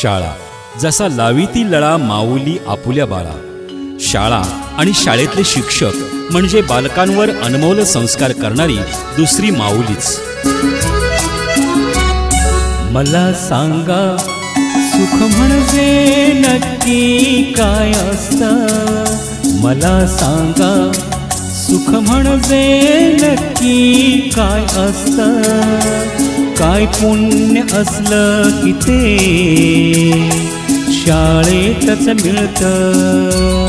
शाळा जसा लावी ती लळा माऊली आपुल्या बाळा। शाळा आणि शाळेतले शिक्षक म्हणजे बालकांवर अनमोल संस्कार करणारी दुसरी माऊलीच। मला सांगा सुख म्हणजे नक्की काय असतं, मला सांगा सुख म्हणजे नक्की काय असतं। काय पुण्य असलं की ते शाळेतच मिळतं।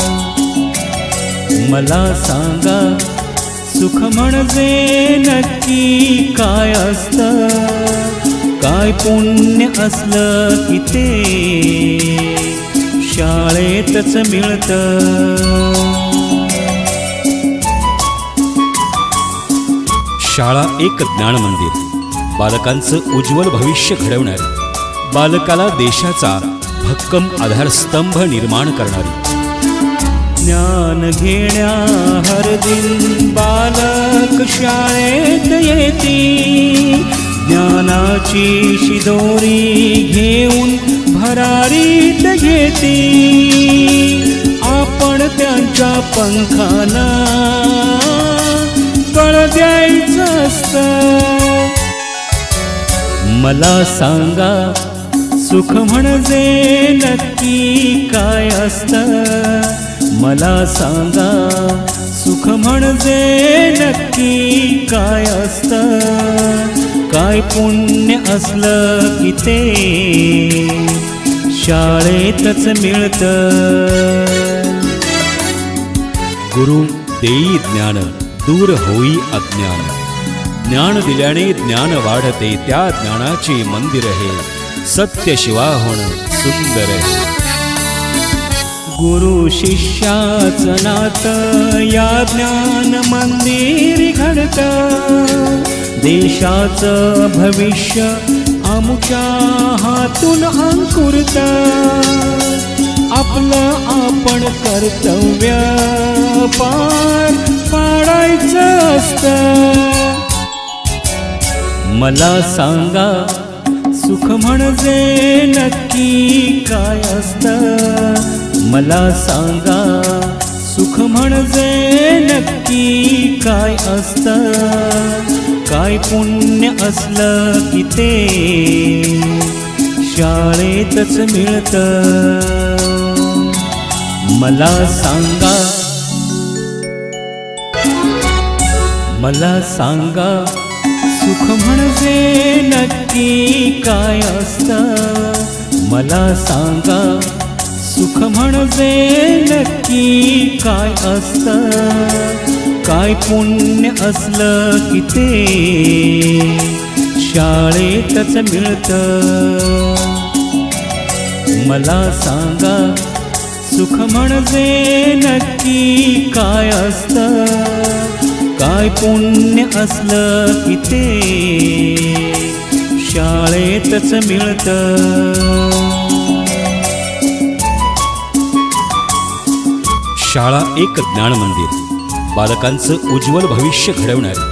मला सांगा सुख म्हणजे नक्की काय असतं, काय पुण्य असलं की ते शाळेतच मिळतं। शाळा एक ज्ञान मंदिर, बालकांचं उज्ज्वल भविष्य घडवणारी, बालकाला देशाचा भक्कम आधारस्तंभ निर्माण करणारी। ज्ञान घेण्या हर दिन बालक शाळेत येती, ज्ञानाची शिदोरी घेऊन भरारीत घेती। आपण त्यांच्या पंखाना बळ द्यायचं असतं। मला सांगा सुख म्हणजे नक्की काय असतं, मला सांगा सुख म्हणजे नक्की काय असतं। काय पुण्य असलं की ते शाळेतच मिळतं। गुरु देई ज्ञान दूर होई अज्ञान, ज्ञान दिल्याने ज्ञान वाढते, त्या ज्ञानाचे मंदिर हे सत्य शिवाहून सुंदर आहे। गुरु शिष्याचं नातं या ज्ञान मंदिर घडतं। देशाचं भविष्य आमच्या हातून अंकुरतं। आपलं आपण कर्तव्य पार पाडायचं असतं। मला सांगा सुख म्हणजे नक्की काय असतं, मला सांगा सुख म्हणजे नक्की काय असतं। काय पुण्य असलं की ते शाळेतच मिळतं। मला सांगा, मला सांगा सुख म्हणजे नक्की काय असतं, मला सांगा सुख म्हणजे नक्की काय असतं। काय पुण्य असलं की ते शाळेतच मिळतं। मला सांगा सुख म्हणजे नक्की काय असतं, काय पुण्य असलं की ते शाळेतच मिळतं। शाळा एक ज्ञान मंदिर, बालकांचं उज्ज्वल भविष्य घडवणारी,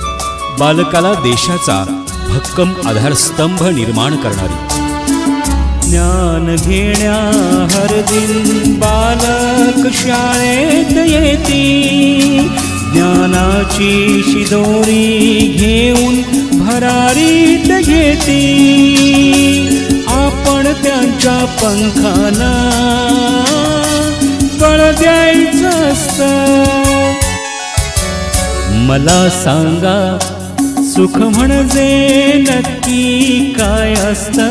बालकाला देशाचा भक्कम आधारस्तंभ निर्माण करणारी। ज्ञान घेण्या हर दिन बालक शाळेत येती, ज्ञानाची शिदोरी घेऊन भरारीत घेती। आपण त्यांच्या पंखाना बळ द्यायचं असतं। मला सांगा सुख म्हणजे नक्की काय असतं।